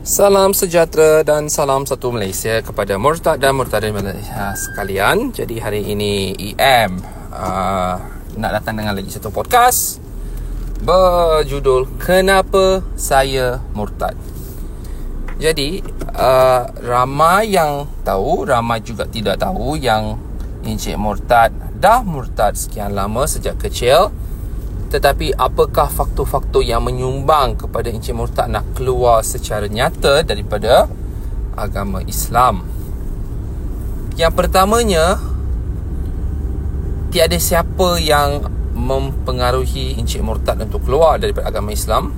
Salam sejahtera dan salam satu Malaysia kepada murtad dan murtadin Malaysia sekalian. Jadi hari ini EM nak datang dengan lagi satu podcast berjudul Kenapa Saya Murtad. Jadi ramai yang tahu, ramai juga tidak tahu yang Encik Murtad dah murtad sekian lama sejak kecil. Tetapi apakah faktor-faktor yang menyumbang kepada Encik Murtad nak keluar secara nyata daripada agama Islam? Yang pertamanya, tiada siapa yang mempengaruhi Encik Murtad untuk keluar daripada agama Islam.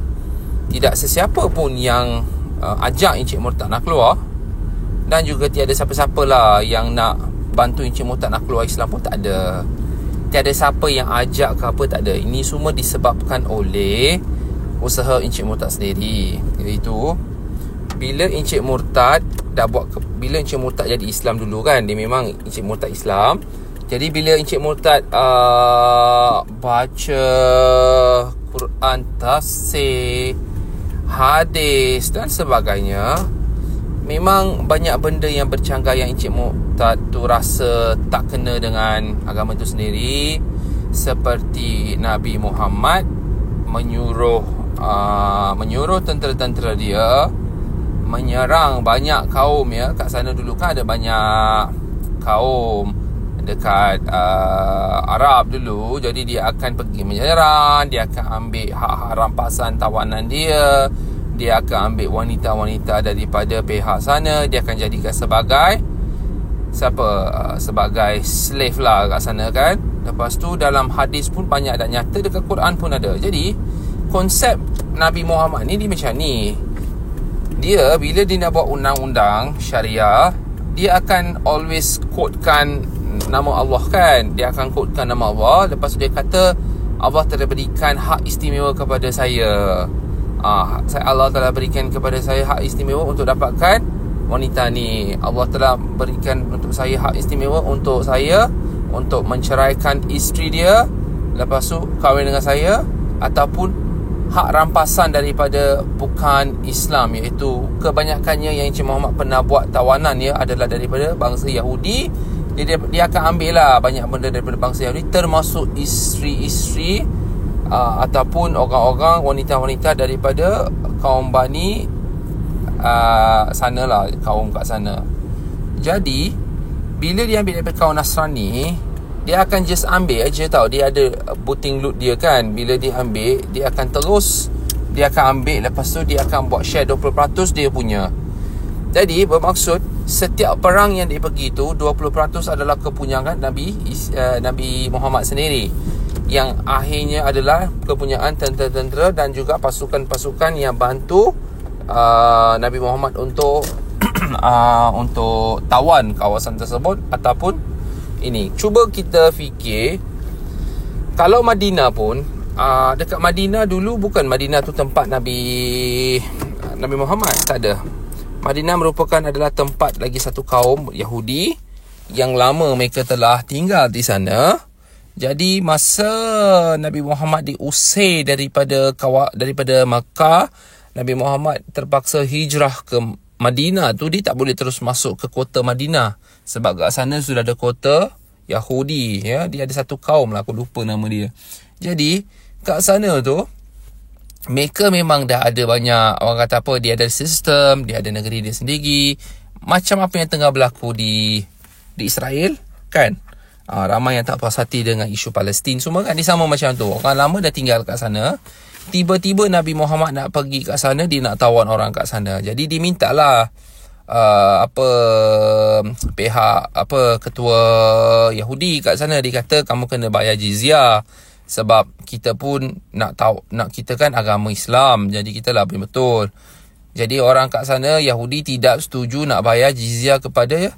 Tidak sesiapa pun yang ajak Encik Murtad nak keluar. Dan juga tiada siapa-siapa lah yang nak bantu Encik Murtad nak keluar Islam pun tak ada. Tiada siapa yang ajak ke apa, tak ada. Ini semua disebabkan oleh usaha Encik Murtad sendiri. Iaitu bila Encik Murtad bila Encik Murtad jadi Islam dulu kan, dia memang Encik Murtad Islam. Jadi bila Encik Murtad baca Quran, tafsir, hadis dan sebagainya, memang banyak benda yang bercanggah yang Encik Murtad tu rasa tak kena dengan agama itu sendiri. Seperti Nabi Muhammad menyuruh tentera-tentera dia menyerang banyak kaum ya. Kat sana dulu kan ada banyak kaum dekat Arab dulu. Jadi dia akan pergi menyerang, dia akan ambil hak-hak rampasan tawanan dia. Dia akan ambil wanita-wanita daripada pihak sana. Dia akan jadikan sebagai sebagai slave lah kat sana kan. Lepas tu dalam hadis pun banyak dan nyata, dekat Quran pun ada. Jadi konsep Nabi Muhammad ni dia macam ni. Dia bila dia nak buat undang-undang syariah, dia akan always quotekan nama Allah kan. Dia akan quotekan nama Allah. Lepas tu dia kata Allah telah berikan hak istimewa kepada saya. Allah telah berikan kepada saya hak istimewa untuk dapatkan wanita ni. Allah telah berikan untuk saya hak istimewa untuk saya untuk menceraikan isteri dia, lepas tu kahwin dengan saya, ataupun hak rampasan daripada bukan Islam, iaitu kebanyakannya yang Encik Muhammad pernah buat tawanan ya adalah daripada bangsa Yahudi. Dia akan ambil lah banyak benda daripada bangsa Yahudi, termasuk isteri-isteri ataupun orang-orang, wanita-wanita daripada kaum Bani sana lah, kaum kat sana. Jadi bila dia ambil daripada kaum Nasrani, dia akan just ambil aja tau. Dia ada booting loot dia kan. Bila dia ambil, dia akan ambil, lepas tu dia akan buat share 20% dia punya. Jadi bermaksud setiap perang yang dia pergi tu 20% adalah kepunyaan Nabi Muhammad sendiri, yang akhirnya adalah kepunyaan tentera-tentera dan juga pasukan-pasukan yang bantu Nabi Muhammad untuk tawan kawasan tersebut. Ataupun ini, cuba kita fikir, kalau Madinah pun dekat Madinah dulu, bukan Madinah tu tempat Nabi Muhammad, tak ada. Madinah merupakan adalah tempat lagi satu kaum Yahudi yang lama mereka telah tinggal di sana. Jadi masa Nabi Muhammad diusir daripada Makkah, Nabi Muhammad terpaksa hijrah ke Madinah tu. Dia tak boleh terus masuk ke kota Madinah sebab kat sana sudah ada kota Yahudi ya. Dia ada satu kaum lah, aku lupa nama dia. Jadi kat sana tu mereka memang dah ada banyak, orang kata apa, dia ada sistem, dia ada negeri dia sendiri, macam apa yang tengah berlaku di Israel kan. Ramai yang tak puas hati dengan isu Palestin semua kan. Dia sama macam tu. Orang lama dah tinggal kat sana, tiba-tiba Nabi Muhammad nak pergi kat sana, dia nak tawan orang kat sana. Jadi dimintalah ketua Yahudi kat sana, dia kata kamu kena bayar jizyah sebab kita pun nak kita kan agama Islam, jadi kita lah betul. Jadi orang kat sana Yahudi tidak setuju nak bayar jizyah kepada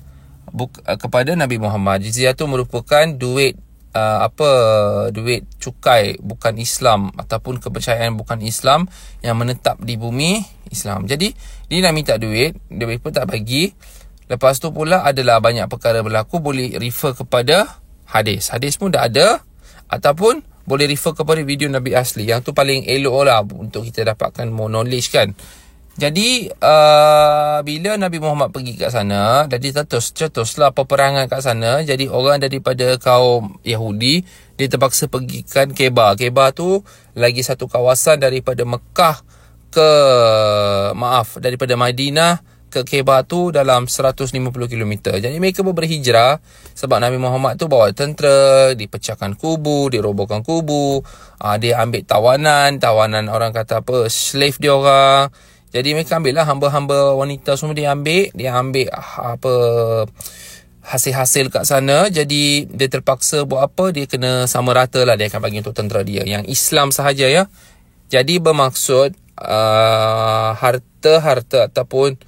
Nabi Muhammad. Jizyah tu merupakan duit cukai bukan Islam ataupun kepercayaan bukan Islam yang menetap di bumi Islam. Jadi dia nak minta duit, dia pun tak bagi. Lepas tu pula adalah banyak perkara berlaku, boleh refer kepada hadis pun dah ada, ataupun boleh refer kepada video Nabi asli. Yang tu paling elok lah untuk kita dapatkan more knowledge kan. Jadi bila Nabi Muhammad pergi kat sana, jadi cetuslah peperangan kat sana. Jadi orang daripada kaum Yahudi, dia terpaksa pergikan Khaybar. Khaybar tu lagi satu kawasan daripada Mekah daripada Madinah ke Khaybar tu dalam 150 km. Jadi mereka berhijrah sebab Nabi Muhammad tu bawa tentera, dipecahkan kubu, dirobohkan kubu, dia ambil tawanan orang kata apa, slave dia orang. Jadi mereka ambil lah hamba-hamba wanita semua, dia ambil apa hasil-hasil kat sana. Jadi dia terpaksa buat apa, dia kena sama rata lah, dia akan bagi untuk tentera dia yang Islam sahaja ya. Jadi bermaksud harta ataupun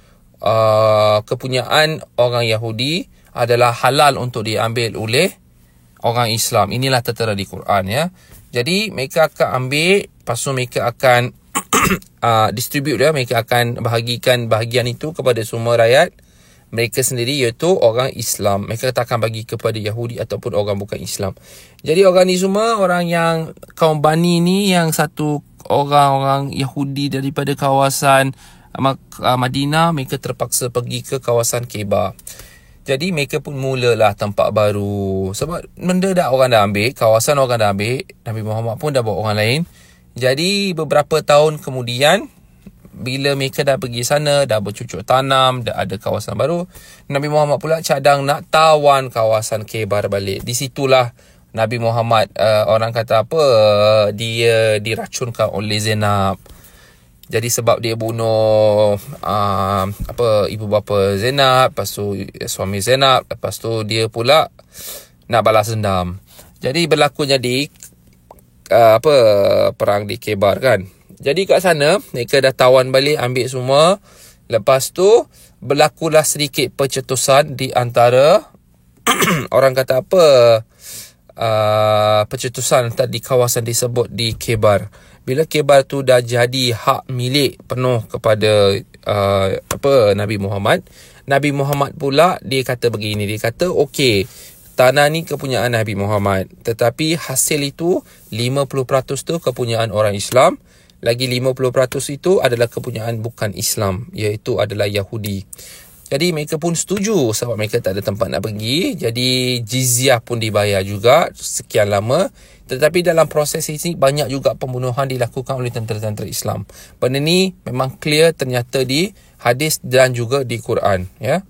kepunyaan orang Yahudi adalah halal untuk diambil oleh orang Islam. Inilah tertera di Quran ya. Jadi mereka akan ambil, lepas tu mereka akan distribute dia, mereka akan bahagikan bahagian itu kepada semua rakyat mereka sendiri, iaitu orang Islam. Mereka tak akan bagi kepada Yahudi ataupun orang bukan Islam. Jadi orang ni semua, orang yang kaum Bani ni, yang satu orang Yahudi daripada kawasan Madinah, mereka terpaksa pergi ke kawasan Khaybar. Jadi mereka pun mulalah tempat baru. Sebab benda orang dah ambil, kawasan orang dah ambil, Nabi Muhammad pun dah bawa orang lain. Jadi beberapa tahun kemudian, bila mereka dah pergi sana, dah bercucuk tanam, dah ada kawasan baru, Nabi Muhammad pula cadang nak tawan kawasan Khaybar balik. Di situlah Nabi Muhammad orang kata apa, dia diracunkan oleh Zainab. Jadi sebab dia bunuh ibu bapa Zainab, lepas tu suami Zainab, lepas tu dia pula nak balas dendam. Jadi berlaku perang di Khaybar kan. Jadi kat sana mereka dah tawan balik, ambil semua. Lepas tu berlakulah sedikit percetusan di antara orang kata apa, percetusan di kawasan disebut di Khaybar. Bila Khaybar tu dah jadi hak milik penuh kepada Nabi Muhammad, Nabi Muhammad pula dia kata begini, dia kata okey, tanah ni kepunyaan Nabi Muhammad, tetapi hasil itu 50% tu kepunyaan orang Islam, lagi 50% itu adalah kepunyaan bukan Islam, iaitu adalah Yahudi. Jadi mereka pun setuju sebab mereka tak ada tempat nak pergi. Jadi jizyah pun dibayar juga sekian lama. Tetapi dalam proses ini banyak juga pembunuhan dilakukan oleh tentera-tentera Islam. Benda ni memang clear ternyata di hadis dan juga di Quran ya.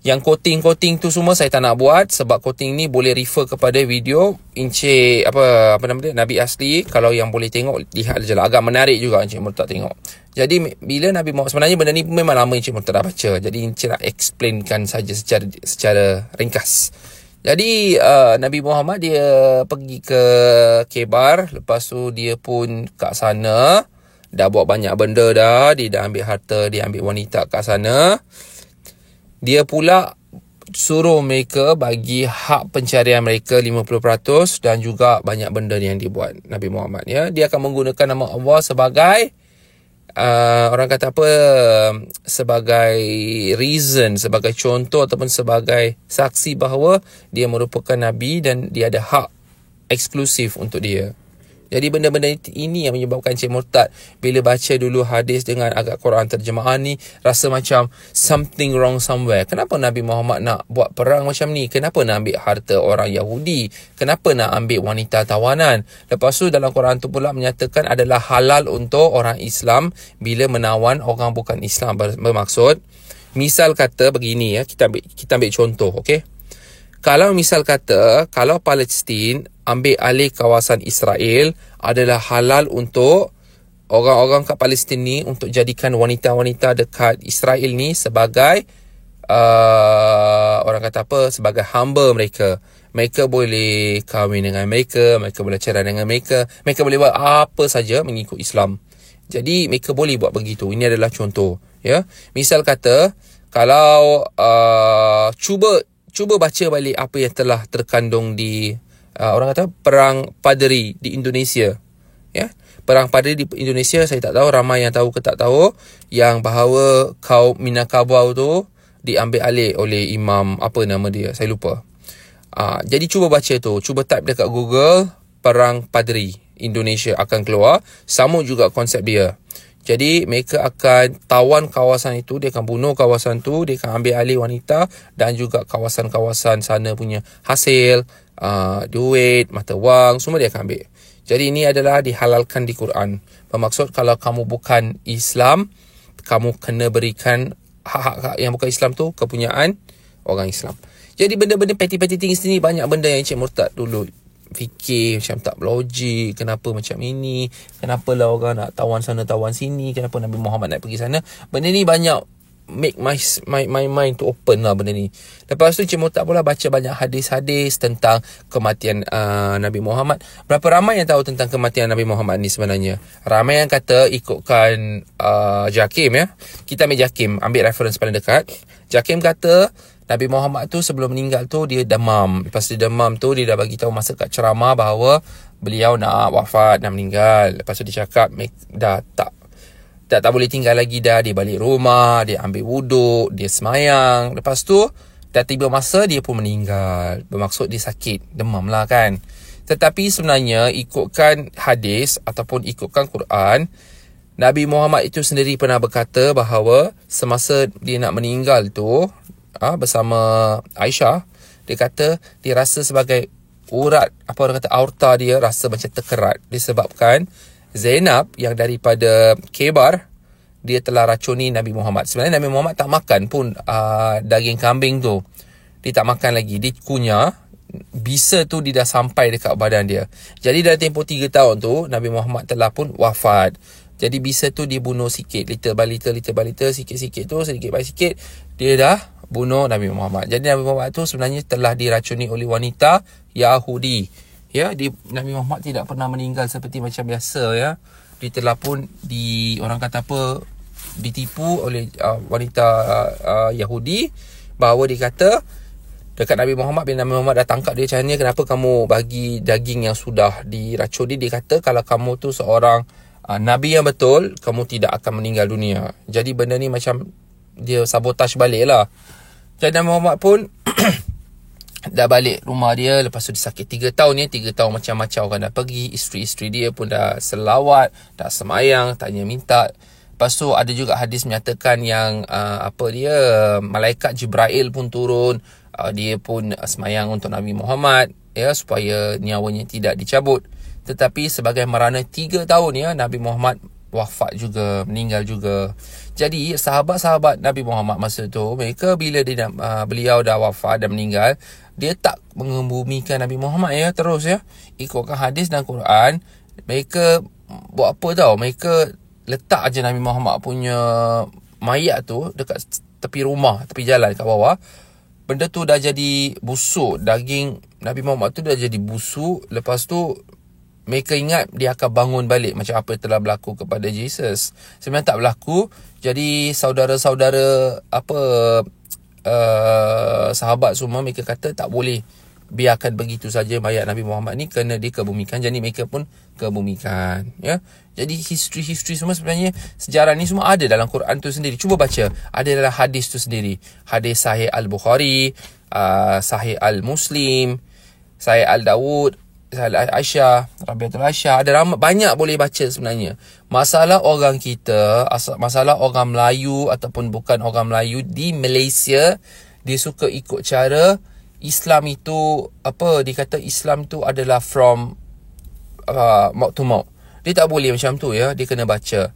Yang quoting tu semua saya tak nak buat sebab quoting ni boleh refer kepada video Encik apa nama dia, Nabi asli. Kalau yang boleh tengok, lihat je lah. Agak menarik juga Encik Murtad tengok. Jadi bila Nabi Muhammad, sebenarnya benda ni memang lama Encik Murtad dah baca. Jadi Encik nak explainkan saja secara ringkas. Jadi Nabi Muhammad dia pergi ke Khaybar, lepas tu dia pun kat sana dah buat banyak benda dah. Dia dah ambil harta, dia ambil wanita kat sana. Dia pula suruh mereka bagi hak pencarian mereka 50% dan juga banyak benda yang dibuat Nabi Muhammad ya. Dia akan menggunakan nama Allah sebagai orang kata apa, sebagai reason, sebagai contoh ataupun sebagai saksi bahawa dia merupakan Nabi dan dia ada hak eksklusif untuk dia. Jadi benda-benda ini yang menyebabkan Encik Murtad bila baca dulu hadis dengan agak Quran terjemahan ni, rasa macam something wrong somewhere. Kenapa Nabi Muhammad nak buat perang macam ni? Kenapa nak ambil harta orang Yahudi? Kenapa nak ambil wanita tawanan? Lepas tu dalam Quran tu pula menyatakan adalah halal untuk orang Islam bila menawan orang bukan Islam. Bermaksud, misal kata begini ya, kita ambil contoh, okey? Kalau misal kata, kalau Palestin ambil alih kawasan Israel, adalah halal untuk orang-orang kat Palestin ni untuk jadikan wanita-wanita dekat Israel ni sebagai orang kata apa, sebagai hamba mereka. Mereka boleh kahwin dengan mereka boleh cerai dengan mereka boleh buat apa saja mengikut Islam. Jadi mereka boleh buat begitu. Ini adalah contoh ya. Misal kata, kalau cuba baca balik apa yang telah terkandung di orang kata perang Padri di Indonesia ya. Perang Padri di Indonesia, saya tak tahu ramai yang tahu ke tak tahu, yang bahawa kaum Minangkabau tu diambil alih oleh imam, apa nama dia, saya lupa. Jadi cuba baca tu, cuba type dekat Google perang Padri Indonesia, akan keluar sama juga konsep dia. Jadi mereka akan tawan kawasan itu, dia akan bunuh kawasan tu, dia akan ambil alih wanita dan juga kawasan-kawasan sana punya hasil, duit, mata wang, semua dia akan ambil. Jadi ini adalah dihalalkan di Quran. Bermaksud kalau kamu bukan Islam, kamu kena berikan hak-hak yang bukan Islam tu kepunyaan orang Islam. Jadi benda-benda petty-petty things ni banyak benda yang Encik Murtad dulu fikir macam tak logik. Kenapa macam ini? Kenapa lah orang nak tawan sana tawan sini? Kenapa Nabi Muhammad nak pergi sana? Benda ni banyak make my mind to open lah benda ni. Lepas tu Encik Murtad pula baca banyak hadis-hadis tentang kematian Nabi Muhammad. Berapa ramai yang tahu tentang kematian Nabi Muhammad ni sebenarnya? Ramai yang kata ikutkan Jakim ya. Kita ambil Jakim, ambil reference paling dekat. Jakim kata Nabi Muhammad tu sebelum meninggal tu dia demam. Lepas dia demam tu dia dah bagi tahu masa kat ceramah bahawa beliau nak wafat, nak meninggal. Lepas tu dia cakap dah tak boleh tinggal lagi dah. Dia balik rumah, dia ambil wuduk, dia semayang. Lepas tu dah tiba masa dia pun meninggal. Bermaksud dia sakit, demam lah kan. Tetapi sebenarnya ikutkan hadis ataupun ikutkan Quran, Nabi Muhammad itu sendiri pernah berkata bahawa semasa dia nak meninggal tu bersama Aisyah, dia kata dia rasa sebagai urat, apa orang kata, aorta dia rasa macam terkerat disebabkan Zainab yang daripada Kebar, dia telah racuni Nabi Muhammad. Sebenarnya Nabi Muhammad tak makan pun daging kambing tu. Dia tak makan lagi, dia kunyah. Bisa tu dia dah sampai dekat badan dia. Jadi dalam tempoh 3 tahun tu Nabi Muhammad telah pun wafat. Jadi bisa tu dia bunuh sikit, liter by liter, sikit-sikit tu, sedikit by sikit, dia dah bunuh Nabi Muhammad. Jadi Nabi Muhammad tu sebenarnya telah diracuni oleh wanita Yahudi. Ya, Nabi Muhammad tidak pernah meninggal seperti macam biasa ya. Dia telah pun orang kata apa, ditipu oleh wanita Yahudi, bahawa dia kata dekat Nabi Muhammad, bila Nabi Muhammad dah tangkap dia, macam kenapa kamu bagi daging yang sudah diracuni? Dia kata kalau kamu tu seorang Nabi yang betul, kamu tidak akan meninggal dunia. Jadi benda ni macam dia sabotaj balik lah. Jadi Nabi Muhammad pun dah balik rumah dia. Lepas tu dia sakit 3 tahun ya. 3 tahun macam-macam orang dah pergi. Isteri-isteri dia pun dah selawat, dah semayang, tanya minta. Lepas tu ada juga hadis menyatakan yang malaikat Jibril pun turun. Dia pun semayang untuk Nabi Muhammad ya, supaya nyawanya tidak dicabut. Tetapi sebagai merana 3 tahun ya, Nabi Muhammad wafat juga, meninggal juga. Jadi sahabat-sahabat Nabi Muhammad masa tu, mereka bila beliau dah wafat dan meninggal, dia tak mengebumikan Nabi Muhammad ya, terus ya. Ikutkan hadis dan Quran, mereka buat apa tahu? Mereka letak aja Nabi Muhammad punya mayat tu dekat tepi rumah, tepi jalan kat bawah. Benda tu dah jadi busuk, daging Nabi Muhammad tu dah jadi busuk. Lepas tu mereka ingat dia akan bangun balik macam apa yang telah berlaku kepada Jesus. Sebenarnya tak berlaku. Jadi saudara-saudara sahabat semua, mereka kata tak boleh biarkan begitu saja mayat Nabi Muhammad ni, kena dikebumikan. Jadi mereka pun kebumikan ya. Jadi history semua sebenarnya, sejarah ni semua ada dalam Quran tu sendiri. Cuba baca, ada dalam hadis tu sendiri. Hadis Sahih Al-Bukhari, Sahih Al-Muslim, Sahih Al-Dawud, Aisyah, Rabiatul Aisyah. Ada banyak boleh baca sebenarnya. Masalah orang kita, masalah orang Melayu ataupun bukan orang Melayu di Malaysia, dia suka ikut cara Islam itu dia kata Islam tu adalah from mouth to mouth. Dia tak boleh macam tu ya. Dia kena baca.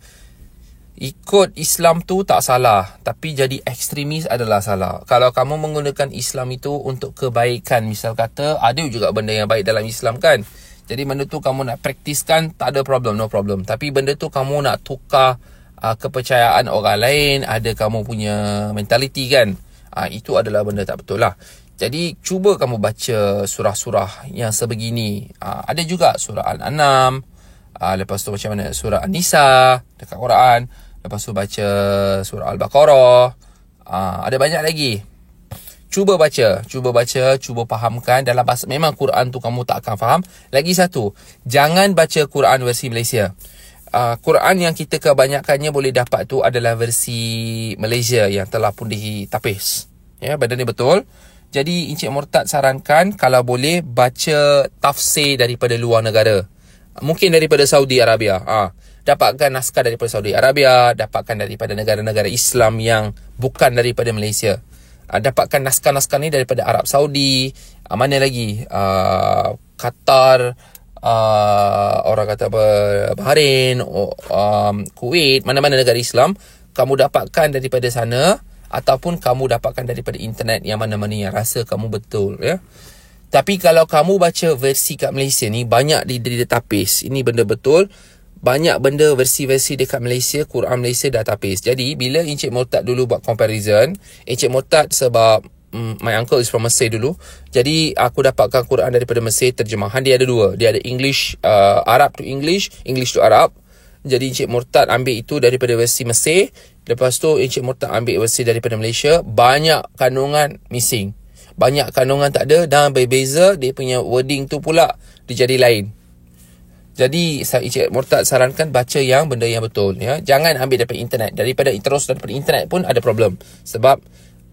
Ikut Islam tu tak salah, tapi jadi ekstremis adalah salah. Kalau kamu menggunakan Islam itu untuk kebaikan, misal kata ada juga benda yang baik dalam Islam kan, jadi benda tu kamu nak praktiskan, tak ada problem, no problem. Tapi benda tu kamu nak tukar kepercayaan orang lain, ada kamu punya mentaliti kan, itu adalah benda tak betul lah. Jadi cuba kamu baca surah-surah yang sebegini. Ada juga surah Al-An'am, lepas tu macam mana surah An-Nisa dekat Quran, lepas tu baca surah Al-Baqarah, ada banyak lagi. Cuba baca, cuba fahamkan dalam bahasa. Memang Quran tu kamu tak akan faham. Lagi satu, jangan baca Quran versi Malaysia. Quran yang kita kebanyakannya boleh dapat tu adalah versi Malaysia yang telah pun ditapis. Ya, benda ni betul. Jadi Encik Murtad sarankan kalau boleh baca tafsir daripada luar negara. Mungkin daripada Saudi Arabia. dapatkan naskah daripada Saudi Arabia, dapatkan daripada negara-negara Islam yang bukan daripada Malaysia. Dapatkan naskah-naskah ni daripada Arab Saudi, mana lagi, Qatar, orang kata apa, Bahrain, Kuwait, mana-mana negara Islam, kamu dapatkan daripada sana, ataupun kamu dapatkan daripada internet yang mana-mana yang rasa kamu betul, ya. Tapi kalau kamu baca versi kat Malaysia ni, banyak di database. Ini benda betul. Banyak benda versi-versi dekat Malaysia, Quran Malaysia database. Jadi, bila Encik Murtad dulu buat comparison, Encik Murtad sebab my uncle is from Mesir dulu. Jadi, aku dapatkan Quran daripada Mesir, terjemahan dia ada dua. Dia ada English, Arab to English, English to Arab. Jadi, Encik Murtad ambil itu daripada versi Mesir. Lepas tu, Encik Murtad ambil versi daripada Malaysia. Banyak kandungan missing. Banyak kandungan tak ada dan berbeza. Dia punya wording tu pula dia jadi lain. Jadi Encik Murtad sarankan baca yang benda yang betul, ya. Jangan ambil daripada internet. Daripada internet pun ada problem. Sebab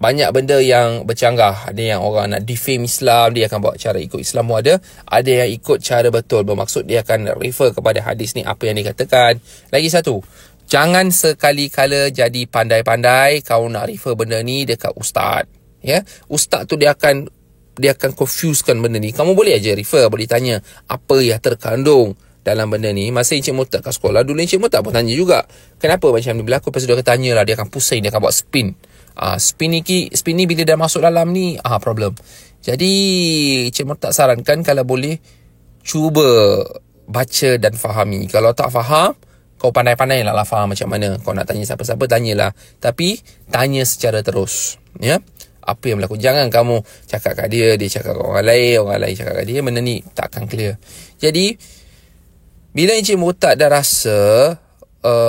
banyak benda yang bercanggah. Ada yang orang nak defame Islam, dia akan bawa cara ikut Islam pun ada. Ada yang ikut cara betul, bermaksud dia akan refer kepada hadis ni apa yang dikatakan. Lagi satu, jangan sekali-kala jadi pandai-pandai kau nak refer benda ni dekat ustaz. Ya, ustaz tu dia akan confusekan benda ni. Kamu boleh aja refer, boleh tanya apa yang terkandung dalam benda ni. Masa Encik Murtad kat sekolah dulu, Encik Murtad pun tanya juga, kenapa macam ni berlaku. Lepas tu dia akan tanya lah, dia akan pusing, dia akan buat spin. Spin ni bila dah masuk dalam ni, problem. Jadi Encik Murtad sarankan kalau boleh cuba baca dan fahami. Kalau tak faham, kau pandai-pandai lah faham macam mana. Kau nak tanya siapa-siapa, tanyalah. Tapi tanya secara terus, ya. Apa yang berlaku. Jangan kamu cakap kat dia cakap kat orang lain cakap kat dia. Benda ni tak akan clear. Jadi, bila Encik Murtad dah rasa,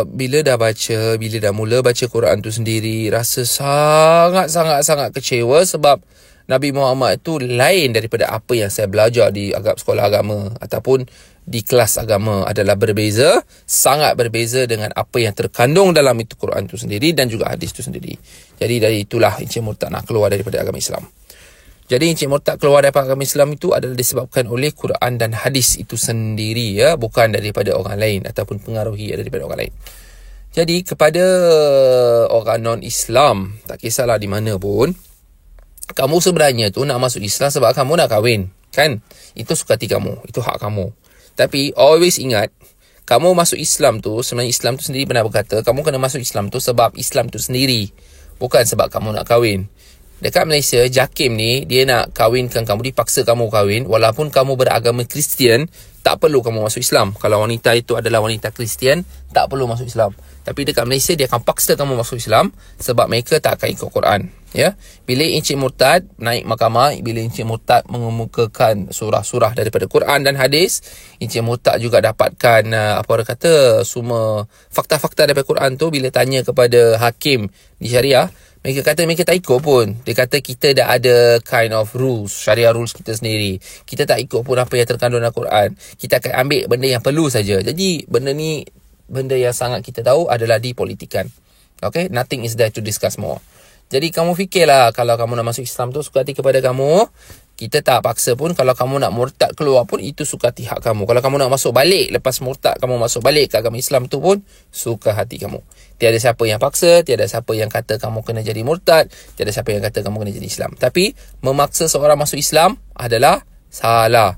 bila dah mula baca Quran tu sendiri, rasa sangat-sangat kecewa sebab Nabi Muhammad tu lain daripada apa yang saya belajar di sekolah agama ataupun di kelas agama, adalah berbeza, sangat berbeza dengan apa yang terkandung dalam itu Quran tu sendiri dan juga hadis tu sendiri. Jadi dari itulah Encik Murtad nak keluar daripada agama Islam. Jadi Encik Murtad keluar daripada agama Islam itu adalah disebabkan oleh Quran dan hadis itu sendiri, ya, bukan daripada orang lain ataupun pengaruhi daripada orang lain. Jadi kepada orang non-Islam, tak kisahlah di mana pun, kamu sebenarnya tu nak masuk Islam sebab kamu nak kahwin, kan? Itu suka hati kamu, itu hak kamu. Tapi always ingat, kamu masuk Islam tu, sebenarnya Islam tu sendiri pernah berkata, kamu kena masuk Islam tu sebab Islam tu sendiri, bukan sebab kamu nak kahwin. Dekat Malaysia, JAKIM ni, dia nak kahwinkan kamu, dipaksa kamu kahwin, walaupun kamu beragama Kristian, tak perlu kamu masuk Islam. Kalau wanita itu adalah wanita Kristian, tak perlu masuk Islam. Tapi dekat Malaysia, dia akan paksa kamu masuk Islam sebab mereka tak akan ikut Quran. Ya, bila Encik Murtad naik mahkamah, bila Encik Murtad mengemukakan surah-surah daripada Quran dan hadis, Encik Murtad juga dapatkan semua fakta-fakta daripada Quran tu. Bila tanya kepada hakim di syariah, mereka kata mereka tak ikut pun. Dia kata kita dah ada kind of rules, syariah rules kita sendiri. Kita tak ikut pun apa yang terkandung dalam Quran. Kita akan ambil benda yang perlu saja. Jadi benda ni, benda yang sangat kita tahu adalah dipolitikan. Okay, nothing is there to discuss more. Jadi kamu fikirlah, kalau kamu nak masuk Islam tu suka hati kepada kamu, kita tak paksa pun. Kalau kamu nak murtad keluar pun, itu suka hati hak kamu. Kalau kamu nak masuk balik, lepas murtad kamu masuk balik ke agama Islam tu pun, suka hati kamu. Tiada siapa yang paksa, tiada siapa yang kata kamu kena jadi murtad, tiada siapa yang kata kamu kena jadi Islam. Tapi memaksa seorang masuk Islam adalah salah.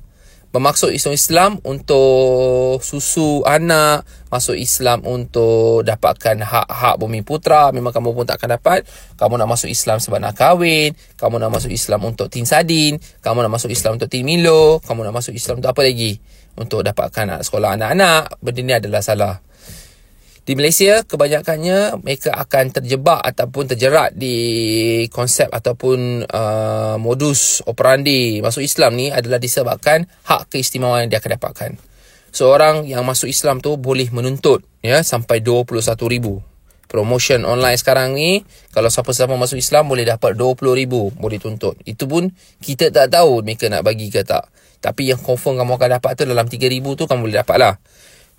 Bermaksud Islam untuk susu anak, masuk Islam untuk dapatkan hak-hak bumi putera, memang kamu pun tak akan dapat. Kamu nak masuk Islam sebab nak kahwin, kamu nak masuk Islam untuk tin sardin, kamu nak masuk Islam untuk tin Milo, kamu nak masuk Islam untuk apa lagi? Untuk dapatkan sekolah anak-anak. Benda ni adalah salah. Di Malaysia, kebanyakannya mereka akan terjebak ataupun terjerat di konsep ataupun modus operandi masuk Islam ni adalah disebabkan hak keistimewaan yang dia akan dapatkan. Seorang yang masuk Islam tu boleh menuntut, ya, sampai 21,000. Promotion online sekarang ni, kalau siapa-siapa masuk Islam boleh dapat 20,000, boleh tuntut. Itu pun kita tak tahu mereka nak bagi ke tak. Tapi yang confirm kamu akan dapat tu dalam 3,000 tu kamu boleh dapat lah.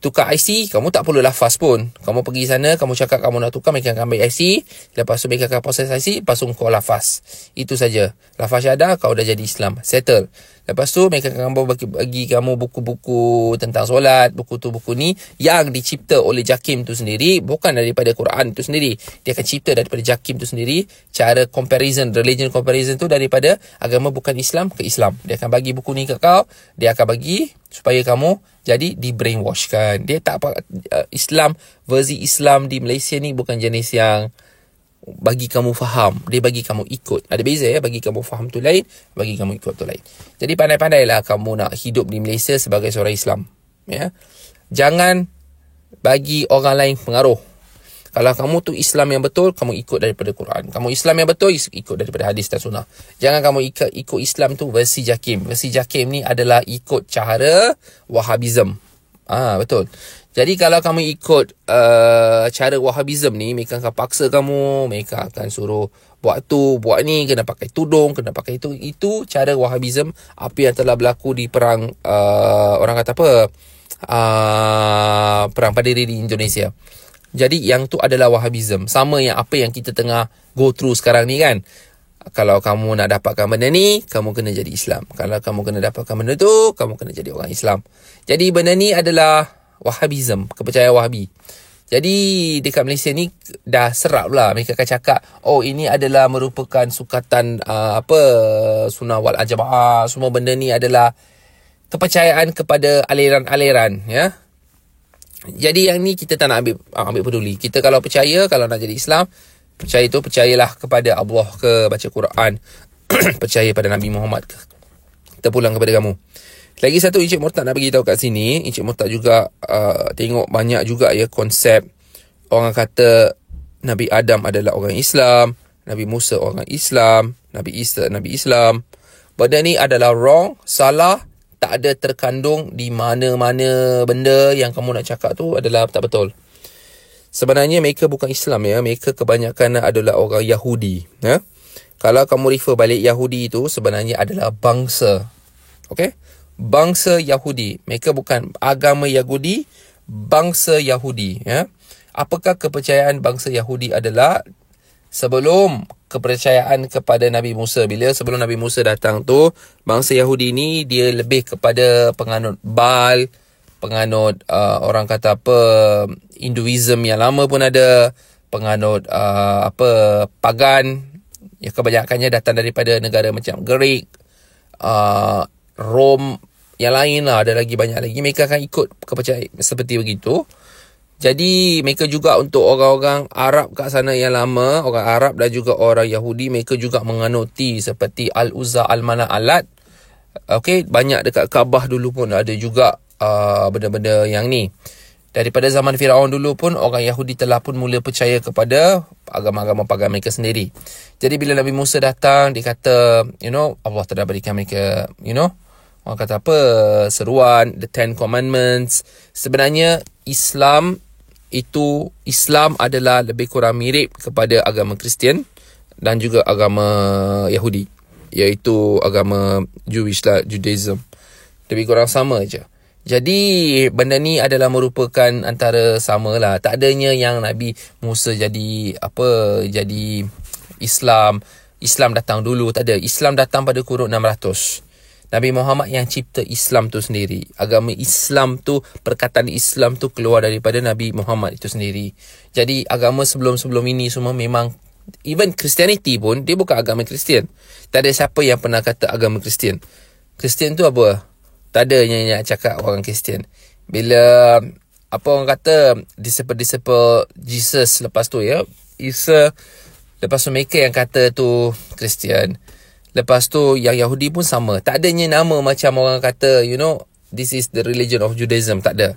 Tukar IC, kamu tak perlu lafaz pun. Kamu pergi sana, kamu cakap kamu nak tukar, mereka akan ambil IC. Lepas tu mereka akan proses IC, lepas tu kau lafaz. Itu saja. Lafaz syahadah, kau dah jadi Islam. Settle. Lepas tu mereka akan bagi kamu buku-buku tentang solat, buku tu buku ni yang dicipta oleh JAKIM tu sendiri, bukan daripada Quran tu sendiri. Dia akan cipta daripada JAKIM tu sendiri. Cara comparison, religion comparison tu daripada agama bukan Islam ke Islam. Dia akan bagi buku ni kat kau, dia akan bagi supaya kamu jadi di brainwashkan. Dia tak apa, Islam, versi Islam di Malaysia ni bukan jenis yang bagi kamu faham, dia bagi kamu ikut. Ada beza ya, bagi kamu faham tu lain, bagi kamu ikut tu lain. Jadi pandai-pandailah kamu nak hidup di Malaysia sebagai seorang Islam, ya. Jangan bagi orang lain pengaruh. Kalau kamu tu Islam yang betul, kamu ikut daripada Quran. Kamu Islam yang betul, ikut daripada hadis dan sunnah. Jangan kamu ikut Islam tu versi JAKIM. Versi JAKIM ni adalah ikut cara Wahhabism. Betul. Jadi kalau kamu ikut cara Wahhabism ni, mereka akan paksa kamu, mereka akan suruh buat tu, buat ni, kena pakai tudung, kena pakai itu. Itu cara Wahhabism, apa yang telah berlaku di perang orang kata apa? Perang Padiri di Indonesia. Jadi yang tu adalah Wahhabism. Sama yang apa yang kita tengah go through sekarang ni kan. Kalau kamu nak dapatkan benda ni, kamu kena jadi Islam. Kalau kamu kena dapatkan benda tu, kamu kena jadi orang Islam. Jadi benda ni adalah Wahhabism, kepercayaan Wahhabi. Jadi dekat Malaysia ni dah serap lah. Mereka akan cakap, oh ini adalah merupakan sukatan sunnah wal jamaah. Semua benda ni adalah kepercayaan kepada aliran-aliran, ya. Jadi yang ni kita tak nak ambil peduli. Kita kalau percaya, kalau nak jadi Islam, percayalah kepada Allah ke, baca Quran, percaya pada Nabi Muhammad ke. Kita pulang kepada kamu. Lagi satu Encik Murtad nak bagi tahu kat sini. Encik Murtad juga tengok banyak juga ya konsep orang kata Nabi Adam adalah orang Islam, Nabi Musa orang Islam, Nabi Isa Nabi Islam. Benda ni adalah wrong, salah, tak ada terkandung di mana-mana benda yang kamu nak cakap tu adalah tak betul. Sebenarnya mereka bukan Islam ya, mereka kebanyakan adalah orang Yahudi ya. Kalau kamu refer balik Yahudi itu sebenarnya adalah bangsa. Okey? Bangsa Yahudi. Mereka bukan agama Yahudi, bangsa Yahudi ya. Apakah kepercayaan bangsa Yahudi adalah sebelum kepercayaan kepada Nabi Musa. Bila sebelum Nabi Musa datang tu, bangsa Yahudi ni dia lebih kepada penganut Baal, penganut orang kata apa, Hinduism yang lama pun ada, penganut pagan, yang kebanyakannya datang daripada negara macam Greek, Rom, yang lain lah, ada lagi banyak lagi. Mereka akan ikut kepercayaan seperti begitu. Jadi mereka juga untuk orang-orang Arab kat sana yang lama, orang Arab dan juga orang Yahudi, mereka juga menganuti seperti Al-Uzza, Al-Manat, Al-Lat. Okey, banyak dekat Kaabah dulu pun ada juga benda-benda yang ni. Daripada zaman Firaun dulu pun orang Yahudi telah pun mula percaya kepada agama-agama pagan mereka sendiri. Jadi bila Nabi Musa datang, dia kata, Allah telah berikan mereka, orang kata apa, seruan, the 10 commandments. Sebenarnya Islam adalah lebih kurang mirip kepada agama Kristian dan juga agama Yahudi, iaitu agama Jewish lah, Judaism. Lebih kurang sama je. Jadi benda ni adalah merupakan antara sama lah. Tak adanya yang Nabi Musa jadi Islam datang dulu, tak ada. Islam datang pada kurun 600. Nabi Muhammad yang cipta Islam tu sendiri. Agama Islam tu, perkataan Islam tu keluar daripada Nabi Muhammad itu sendiri. Jadi agama sebelum-sebelum ini semua memang, even Christianity pun, dia bukan agama Kristian. Tak ada siapa yang pernah kata agama Kristian. Kristian tu apa? Tak ada yang cakap orang Kristian. Bila orang kata disciple Jesus lepas tu ya, Isa, lepas tu mereka yang kata tu Kristian. Lepas tu yang Yahudi pun sama. Tak adanya nama macam orang kata, this is the religion of Judaism. Tak ada.